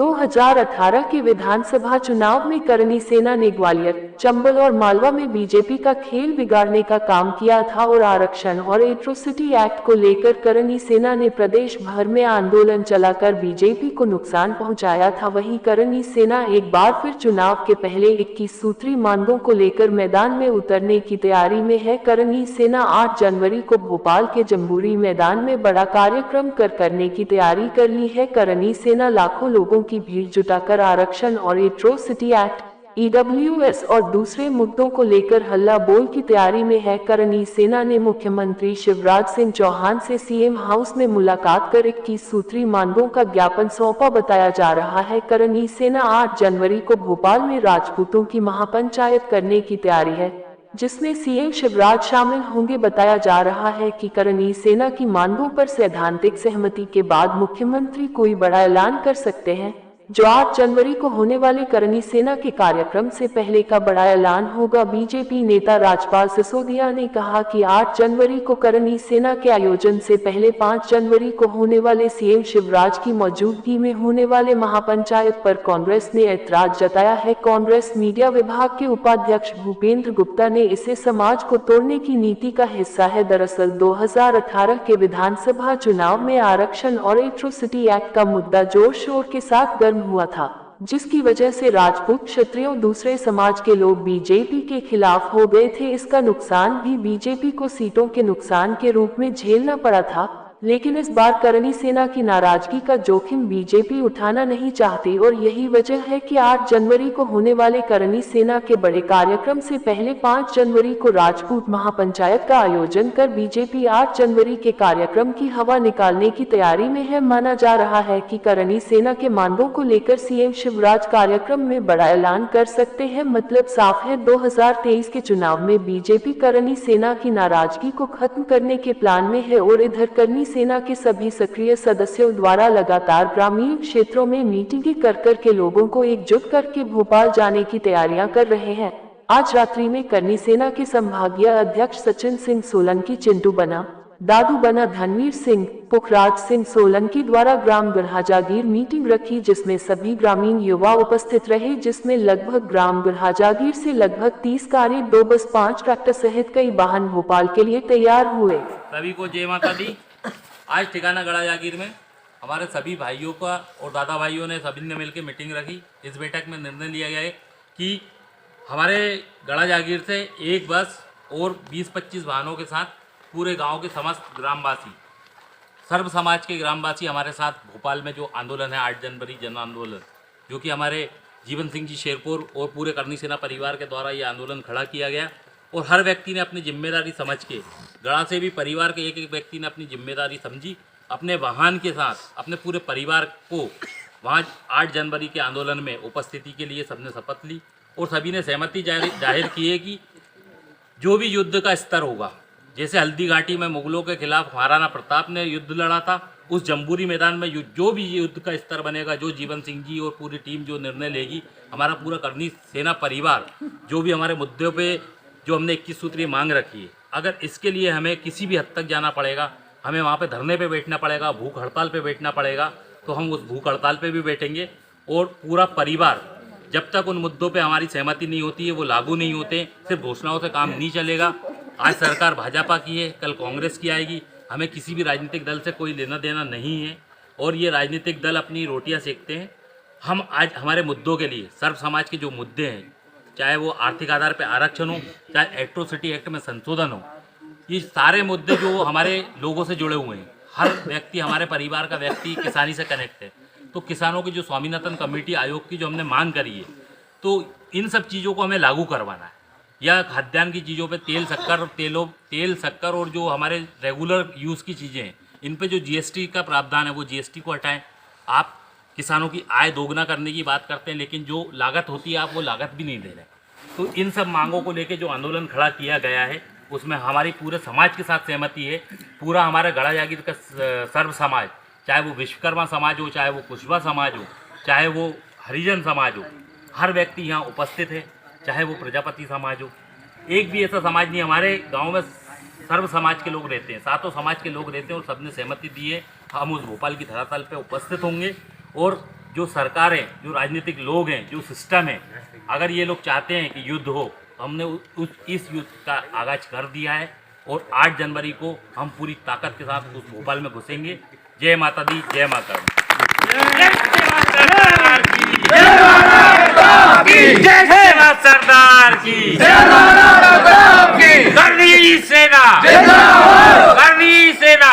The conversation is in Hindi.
2018 के विधानसभा चुनाव में करनी सेना ने ग्वालियर, चंबल और मालवा में बीजेपी का खेल बिगाड़ने का काम किया था और आरक्षण और एट्रोसिटी एक्ट को लेकर करनी सेना ने प्रदेश भर में आंदोलन चलाकर बीजेपी को नुकसान पहुंचाया था। वहीं करनी सेना एक बार फिर चुनाव के पहले 21 सूत्री मांगों को लेकर मैदान में उतरने की तैयारी में है। करनी सेना 8 जनवरी को भोपाल के जम्बूरी मैदान में बड़ा कार्यक्रम करने की तैयारी कर ली है। करनी सेना लाखों लोगों की भीड़ जुटाकर आरक्षण और एट्रोसिटी एक्ट, EWS और दूसरे मुद्दों को लेकर हल्ला बोल की तैयारी में है। करनी सेना ने मुख्यमंत्री शिवराज सिंह चौहान से सीएम हाउस में मुलाकात कर 21 सूत्री मांगों का ज्ञापन सौंपा बताया जा रहा है। करनी सेना 8 जनवरी को भोपाल में राजपूतों की महापंचायत करने की तैयारी है, जिसमें सीएम शिवराज शामिल होंगे। बताया जा रहा है कि करनी सेना की मांगों पर सैद्धांतिक सहमति के बाद मुख्यमंत्री कोई बड़ा ऐलान कर सकते हैं, जो 8 जनवरी को होने वाले करनी सेना के कार्यक्रम से पहले का बड़ा ऐलान होगा। बीजेपी नेता राजपाल सिसोदिया ने कहा कि 8 जनवरी को करनी सेना के आयोजन से पहले 5 जनवरी को होने वाले सीएम शिवराज की मौजूदगी में होने वाले महापंचायत पर कांग्रेस ने ऐतराज जताया है। कांग्रेस मीडिया विभाग के उपाध्यक्ष भूपेंद्र गुप्ता ने इसे समाज को तोड़ने की नीति का हिस्सा है। दरअसल 2018 के विधानसभा चुनाव में आरक्षण और एट्रोसिटी एक्ट का मुद्दा जोर शोर के साथ गर्म हुआ था, जिसकी वजह से राजपूत, क्षत्रियों, दूसरे समाज के लोग बीजेपी के खिलाफ हो गए थे। इसका नुकसान भी बीजेपी को सीटों के नुकसान के रूप में झेलना पड़ा था, लेकिन इस बार करनी सेना की नाराजगी का जोखिम बीजेपी उठाना नहीं चाहती और यही वजह है कि 8 जनवरी को होने वाले करनी सेना के बड़े कार्यक्रम से पहले 5 जनवरी को राजपूत महापंचायत का आयोजन कर बीजेपी 8 जनवरी के कार्यक्रम की हवा निकालने की तैयारी में है। माना जा रहा है कि करनी सेना के मांगों को लेकर सीएम शिवराज कार्यक्रम में बड़ा ऐलान कर सकते हैं। मतलब साफ है, 2023 के चुनाव में बीजेपी करनी सेना की नाराजगी को खत्म करने के प्लान में है और इधर करनी सेना के सभी सक्रिय सदस्यों द्वारा लगातार ग्रामीण क्षेत्रों में मीटिंगें कर के लोगों को एकजुट करके भोपाल जाने की तैयारियां कर रहे हैं। आज रात्रि में करनी सेना के संभागीय अध्यक्ष सचिन सिंह सोलंकी, चिंटू बना, दादू बना, धनवीर सिंह, पुखराज सिंह सोलंकी द्वारा ग्राम गढ़ा जागीर मीटिंग रखी, जिसमें सभी ग्रामीण युवा उपस्थित रहे, जिसमें लगभग ग्राम गढ़ा जागीर से लगभग 30 कारें, 2 बस, 5 ट्रैक्टर सहित कई वाहन भोपाल के लिए तैयार हुए। सभी को जय माता दी। आज ठिकाना गढ़ा जागीर में हमारे सभी भाइयों का और दादा भाइयों ने सभी ने मिलकर मीटिंग रखी। इस बैठक में निर्णय लिया गया है कि हमारे गढ़ा जागीर से एक बस और 20-25 वाहनों के साथ पूरे गांव के समस्त ग्रामवासी, सर्व समाज के ग्रामवासी हमारे साथ भोपाल में जो आंदोलन है 8 जनवरी जन आंदोलन, जो कि हमारे जीवन सिंह जी शेरपुर और पूरे करनी सेना परिवार के द्वारा ये आंदोलन खड़ा किया गया और हर व्यक्ति ने अपनी जिम्मेदारी समझ के, गढ़ा से भी परिवार के एक व्यक्ति ने अपनी जिम्मेदारी समझी, अपने वाहन के साथ अपने पूरे परिवार को वहाँ 8 जनवरी के आंदोलन में उपस्थिति के लिए सबने शपथ ली और सभी ने सहमति जाहिर की है कि जो भी युद्ध का स्तर होगा, जैसे हल्दी घाटी में मुगलों के खिलाफ महाराणा प्रताप ने युद्ध लड़ा था, उस जम्बूरी मैदान में जो भी युद्ध का स्तर बनेगा, जो जीवन सिंह जी और पूरी टीम जो निर्णय लेगी, हमारा पूरा करनी सेना परिवार जो भी हमारे मुद्दों पे जो हमने 21 सूत्रीय मांग रखी है, अगर इसके लिए हमें किसी भी हद तक जाना पड़ेगा, हमें वहाँ पे धरने पे बैठना पड़ेगा, भूख हड़ताल पे बैठना पड़ेगा, तो हम उस भूख हड़ताल पे भी बैठेंगे। और पूरा परिवार, जब तक उन मुद्दों पे हमारी सहमति नहीं होती है, वो लागू नहीं होते, सिर्फ घोषणाओं से काम नहीं चलेगा। आज सरकार भाजपा की है, कल कांग्रेस की आएगी, हमें किसी भी राजनीतिक दल से कोई लेना देना नहीं है और ये राजनीतिक दल अपनी रोटियां सेकते हैं। हम आज हमारे मुद्दों के लिए, सर्व समाज के जो मुद्दे हैं, चाहे वो आर्थिक आधार पर आरक्षण हो, चाहे एट्रोसिटी एक्ट में संशोधन हो, ये सारे मुद्दे जो हमारे लोगों से जुड़े हुए हैं, हर व्यक्ति, हमारे परिवार का व्यक्ति किसानी से कनेक्ट है, तो किसानों की जो स्वामीनाथन कमेटी आयोग की जो हमने मांग करी है, तो इन सब चीज़ों को हमें लागू करवाना है। या खाद्यान्न की चीज़ों पे तेल शक्कर और जो हमारे रेगुलर यूज़ की चीज़ें हैं, इन पे जो जीएसटी का प्रावधान है वो जीएसटी को हटाएं। आप किसानों की आय दोगुना करने की बात करते हैं, लेकिन जो लागत होती है आप वो लागत भी नहीं दे रहे। तो इन सब मांगों को लेके जो आंदोलन खड़ा किया गया है, उसमें हमारी पूरे समाज के साथ सहमति है। पूरा हमारा गढ़ा जागीर का सर्व समाज, चाहे वो विश्वकर्मा समाज हो, चाहे वो कुशवा समाज हो, चाहे वो हरिजन समाज हो, हर व्यक्ति यहाँ उपस्थित है, चाहे वो प्रजापति समाज हो। एक भी ऐसा समाज नहीं, हमारे गांव में सर्व समाज के लोग रहते हैं, सातों समाज के लोग रहते हैं और सबने सहमति दी है। हम उस भोपाल की धरातल पे उपस्थित होंगे और जो सरकारें, जो राजनीतिक लोग हैं, जो सिस्टम है, अगर ये लोग चाहते हैं कि युद्ध हो, तो हमने इस युद्ध का आगाज कर दिया है और 8 जनवरी को हम पूरी ताकत के साथ उस भोपाल में घुसेंगे। जय माता दी, जय माता दी। जय सरदार की, करनी सेना, करनी सेना।